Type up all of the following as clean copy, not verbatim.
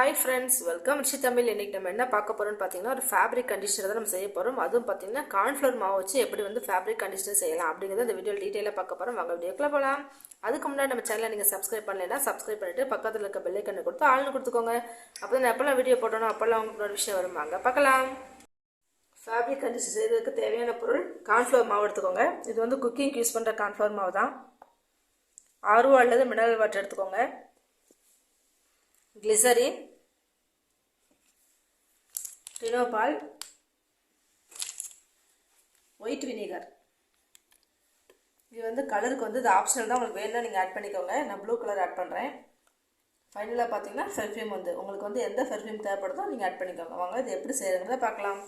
Hi friends, welcome ரிஷி தமிழ். இன்றைக்கி நம்ம என்ன பார்க்க போகிறோம்னு பார்த்தீங்கன்னா, ஒரு ஃபேப்ரிக் கண்டிஷனர் தான் நம்ம செய்ய போகிறோம். அதுவும் பார்த்தீங்கன்னா கார்ன்ஃப்ளவர் மாவு வச்சு எப்படி வந்து ஃபேப்ரிக் கண்டிஷனர் செய்யலாம் அப்படிங்கிறத இந்த வீடியோ டீட்டெயிலாக பார்க்க போகிறோம். வாங்க வீடியோக்குள்ள போகலாம். அதுக்கு முன்னாடி நம்ம சேனலை நீங்கள் சப்ஸ்கிரைப் பண்ணலைன்னா சப்ஸ்கிரைப் பண்ணிவிட்டு பக்கத்தில் இருக்க பெல் ஐக்கனை கொடுத்து ஆள்னு கொடுத்துக்கோங்க. அப்போ தான் எப்போல்லாம் வீடியோ போட்டோனோ அப்போல்லாம் உங்களுக்கு ஒரு விஷயம் வருவாங்க. பார்க்கலாம். ஃபேப்ரிக் கண்டிஷனர் செய்கிறதுக்கு தேவையான பொருள் கார்ன்ஃப்ளவர் மாவு எடுத்துக்கோங்க. இது வந்து குக்கிங் யூஸ் பண்ணுற கார்ன்ஃப்ளவர் மாவு தான். ஆர்ஓ அல்லது மினரல் வாட்டர் எடுத்துக்கோங்க. Glycerin, Tinopal, white vinegar. இது வந்து கலருக்கு வந்து இது ஆப்ஷனல் தான், உங்களுக்கு வேணும்னா நீங்கள் ஆட் பண்ணிக்கோங்க. நான் ப்ளூ கலர் ஆட் பண்ணுறேன். ஃபைனலாக பார்த்தீங்கன்னா பெர்ஃப்யூம் வந்து உங்களுக்கு வந்து எந்த பெர்ஃப்யூம் தேவைப்படுதோ நீங்கள் ஆட் பண்ணிக்கோங்க. வாங்க இது எப்படி செய்கிறதுங்கிறத பார்க்கலாம்.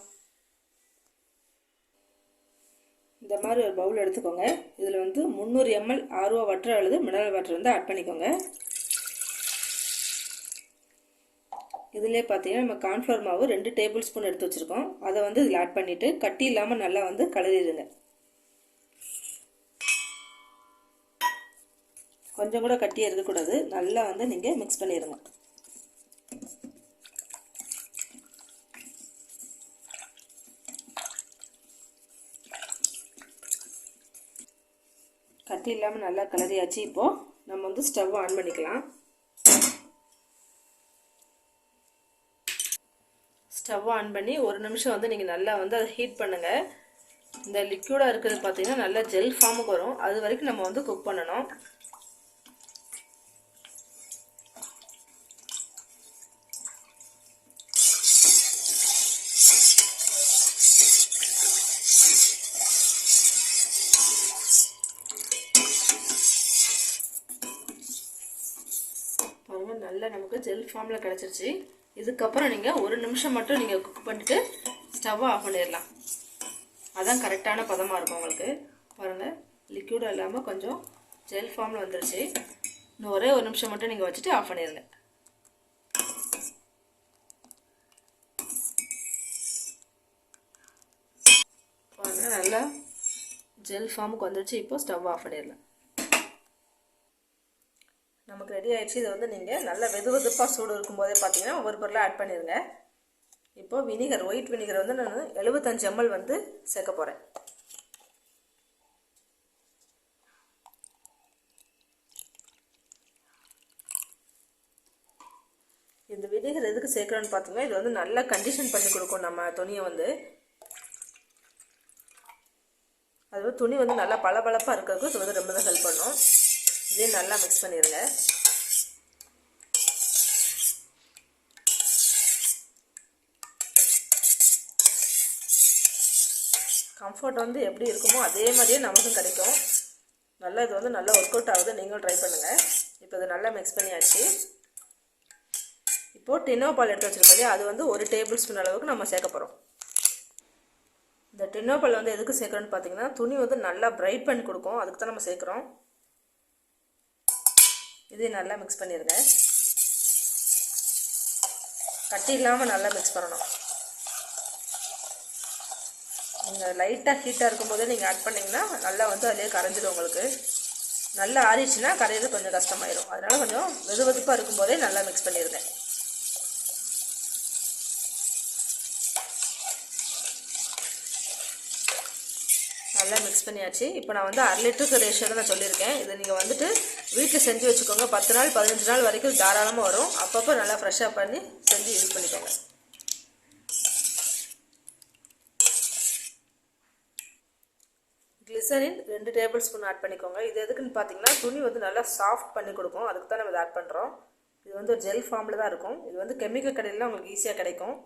இந்த மாதிரி ஒரு பவுல் எடுத்துக்கோங்க. இதில் வந்து 300 ml ஆர்ஓ வாட்டர் அல்லது மினரல் வாட்டர் வந்து ஆட் பண்ணிக்கோங்க. இதிலே பார்த்தீங்கன்னா நம்ம கார்ன்ஃப்ளவர் மாவு 2 டேபிள் ஸ்பூன் எடுத்து வச்சுருக்கோம். அதை வந்து இதில் ஆட் பண்ணிவிட்டு கட்டி இல்லாமல் நல்லா வந்து கலரிடுங்க. கொஞ்சம் கூட கட்டியே இருக்கக்கூடாது. நல்லா வந்து நீங்கள் மிக்ஸ் பண்ணிடுங்க. கட்டி இல்லாமல் நல்லா கலரியாச்சு. இப்போது நம்ம வந்து ஸ்டவ் ஆன் பண்ணிக்கலாம். ஸ்டவ் ஆன் பண்ணி 1 நிமிஷம் வந்து நீங்கள் நல்லா வந்து அதை ஹீட் பண்ணுங்கள். இந்த லிக்யூடாக இருக்கிறது பார்த்தீங்கன்னா நல்லா ஜெல் ஃபார்முக்கு வரும். அது வரைக்கும் நம்ம வந்து குக் பண்ணணும். பாருங்கள், நல்லா நமக்கு ஜெல் ஃபார்மில் கிடச்சிருச்சு. இதுக்கப்புறம் நீங்கள் 1 நிமிஷம் மட்டும் நீங்கள் குக் பண்ணிவிட்டு ஸ்டவ்வை ஆஃப் பண்ணிடலாம். அதான் கரெக்டான பதமாக இருக்கும் உங்களுக்கு. பாருங்கள், லிக்யூடாக இல்லாமல் கொஞ்சம் ஜெல் ஃபார்மில் வந்துருச்சு. இன்னும் ஒரே 1 நிமிஷம் மட்டும் நீங்கள் வச்சுட்டு ஆஃப் பண்ணிடுங்க. பாருங்கள், நல்லா ஜெல் ஃபார்முக்கு வந்துருச்சு. இப்போ ஸ்டவ் ஆஃப் பண்ணிடலாம். நமக்கு ரெடி ஆகிடுச்சு. இதை வந்து நீங்கள் நல்லா வெதுவெதுப்பாக சூடு இருக்கும்போதே பார்த்தீங்கன்னா ஒவ்வொரு பொருளாக ஆட் பண்ணிடுங்க. இப்போ வினிகர், ஒயிட் வினிகர் வந்து நான் 75 ml வந்து சேர்க்க போகிறேன். இந்த வினிகர் எதுக்கு சேர்க்குறோன்னு பார்த்தீங்கன்னா இது வந்து நல்லா கண்டிஷன் பண்ணி கொடுக்கும் நம்ம துணியை வந்து. அது வந்து துணி வந்து நல்லா பளபளப்பாக இருக்கிறதுக்கு இது வந்து ரொம்ப தான் ஹெல்ப் பண்ணும். இதே நல்லா மிக்ஸ் பண்ணிடுங்க. கம்ஃபர்ட் வந்து எப்படி இருக்குமோ அதே மாதிரியே நமக்கும் கிடைக்கும். நல்லா இது வந்து நல்லா ஒர்க் அவுட் ஆகுது. நீங்களும் ட்ரை பண்ணுங்கள். இப்போ இது நல்லா மிக்ஸ் பண்ணியாச்சு. இப்போது டினோபால் எடுத்து வச்சுருக்கோம், அது வந்து 1 டேபிள் ஸ்பூன் அளவுக்கு நம்ம சேர்க்க போகிறோம். இந்த டினோபால் வந்து எதுக்கு சேர்க்குறோன்னு பார்த்தீங்கன்னா துணி வந்து நல்லா பிரைட் பண்ணி கொடுக்கும். அதுக்கு தான் நம்ம சேர்க்குறோம். இதே நல்லா மிக்ஸ் பண்ணிடுங்க. கட்டி இல்லாமல் நல்லா மிக்ஸ் பண்ணணும். நீங்கள் லைட்டாக ஹீட்டாக இருக்கும்போதே நீங்கள் ஆட் பண்ணிங்கன்னா நல்லா வந்து அதிலே கரைஞ்சிடும். உங்களுக்கு நல்லா ஆறிச்சுன்னா கரையிறது கொஞ்சம் கஷ்டமாயிடும். அதனால் கொஞ்சம் வெதுவெதுப்பாக இருக்கும்போதே நல்லா மிக்ஸ் பண்ணிடுங்க. நல்லா மிக்ஸ் பண்ணியாச்சு. இப்போ நான் வந்து 1/2 லிட்டருக்கு ரேஷியோவில் நான் சொல்லியிருக்கேன். இதை நீங்கள் வந்துட்டு வீட்டில் செஞ்சு வச்சுக்கோங்க. 10 நாள் 15 நாள் வரைக்கும் தாராளமாக வரும். அப்பப்போ நல்லா ஃப்ரெஷ்ஷாக பண்ணி செஞ்சு யூஸ் பண்ணிக்கோங்க. கிளிசரின் 2 டேபிள் ஸ்பூன் ஆட் பண்ணிக்கோங்க. இது எதுக்குன்னு பார்த்தீங்கன்னா துணி வந்து நல்லா சாஃப்ட் பண்ணி கொடுக்கும். அதுக்கு தான் நம்ம இதை ஆட் பண்ணுறோம். இது வந்து ஒரு ஜெல் ஃபார்மில் தான் இருக்கும். இது வந்து கெமிக்கல் கடையில் உங்களுக்கு ஈஸியாக கிடைக்கும்.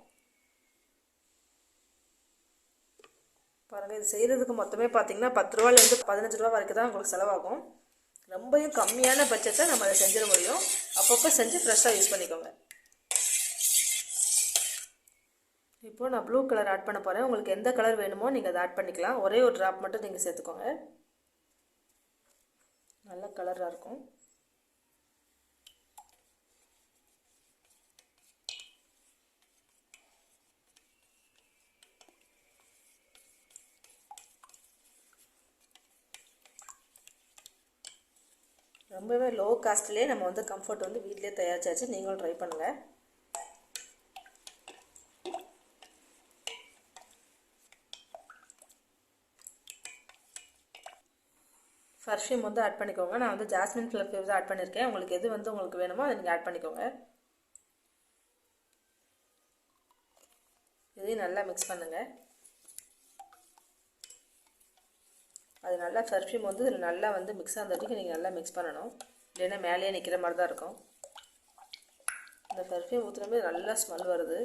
பாருங்கள், இது செய்கிறதுக்கு மொத்தமே பார்த்தீங்கன்னா 10 ரூபாயிலேருந்து 15 ரூபா வரைக்கும் தான் உங்களுக்கு செலவாகும். ரொம்பவும் கம்மியான பட்ஜெட்டை நம்ம அதை செஞ்சிட முடியும். அப்பப்போ செஞ்சு ஃப்ரெஷ்ஷாக யூஸ் பண்ணிக்கோங்க. இப்போது நான் ப்ளூ கலர் ஆட் பண்ண போகிறேன். உங்களுக்கு எந்த கலர் வேணுமோ நீங்கள் அதை ஆட் பண்ணிக்கலாம். ஒரே ஒரு ட்ராப் மட்டும் நீங்கள் சேர்த்துக்கோங்க. நல்ல கலராக இருக்கும். ரொம்பவே லோ காஸ்ட்லேயே நம்ம வந்து கம்ஃபர்ட் வந்து வீட்டிலே தயாரிச்சாச்சு. நீங்களும் ட்ரை பண்ணுங்கள். பர்ஃப்யூம் வந்து ஆட் பண்ணிக்கோங்க. நான் வந்து ஜாஸ்மின் பர்ஃப்யூம் தான் ஆட் பண்ணியிருக்கேன். உங்களுக்கு எது வந்து உங்களுக்கு வேணுமோ அதை நீங்கள் ஆட் பண்ணிக்கோங்க. இதையும் நல்லா மிக்ஸ் பண்ணுங்கள். அது நல்லா பர்ஃப்யூம் வந்து இதில் நல்லா வந்து மிக்ஸ் ஆன வரைக்கும் நீங்கள் நல்லா மிக்ஸ் பண்ணணும். இல்லைன்னா மேலேயே நிற்கிற மாதிரி தான் இருக்கும். இந்த பர்ஃப்யூம் ஊற்றுறமே நல்லா ஸ்மெல் வருது.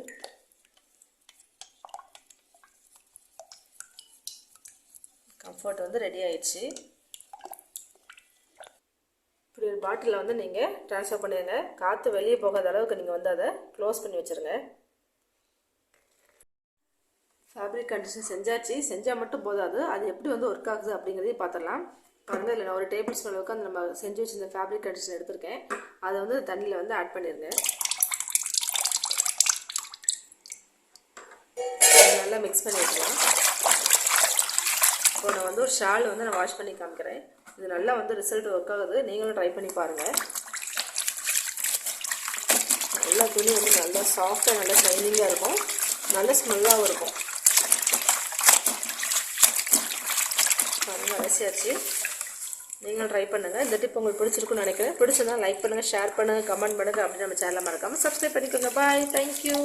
கம்ஃபர்ட் வந்து ரெடி ஆயிடுச்சு. இப்படி ஒரு பாட்டிலில் வந்து நீங்கள் ட்ரான்ஸ்ஃபர் பண்ணிடுங்க. காற்று வெளியே போகாத அளவுக்கு நீங்கள் வந்து அதை க்ளோஸ் பண்ணி வச்சுருங்க. ஃபேப்ரிக் கண்டிஷனர் செஞ்சாச்சு. செஞ்சால் மட்டும் போதாது, அது எப்படி வந்து ஒர்க் ஆகுது அப்படிங்கிறதையும் பார்த்துடலாம். பாருங்கள், இல்லை நான் ஒரு டேபிள் ஸ்பூன் அளவுக்கு அந்த நம்ம செஞ்சு வச்சுருந்த ஃபேப்ரிக் கண்டிஷனர் எடுத்திருக்கேன். அதை வந்து தண்ணியில் வந்து ஆட் பண்ணிடுங்க. நல்லா மிக்ஸ் பண்ணி வைக்கலாம். இப்போ நான் வந்து ஒரு ஷால் வந்து நான் வாஷ் பண்ணி காமிக்கிறேன். இது நல்லா வந்து ரிசல்ட் ஒர்க் ஆகுது. நீங்களும் ட்ரை பண்ணி பாருங்கள். நல்லா துணி வந்து நல்லா சாஃப்டாக நல்லா ஷைனிங்காக இருக்கும். நல்ல ஸ்மெல்லாகவும் இருக்கும். பாருங்கள், அரைச்சியாச்சு. நீங்களும் ட்ரை பண்ணுங்கள். இந்த டிப் உங்களுக்கு பிடிச்சிருக்குன்னு நினைக்கிறேன். பிடிச்சதா லைக் பண்ணுங்கள், ஷேர் பண்ணுங்கள், கமெண்ட் பண்ணுங்கள். அப்படி நம்ம சேனலை மறக்காமல் சப்ஸ்கிரைப் பண்ணிக்கோங்க. பாய், தேங்க்யூ.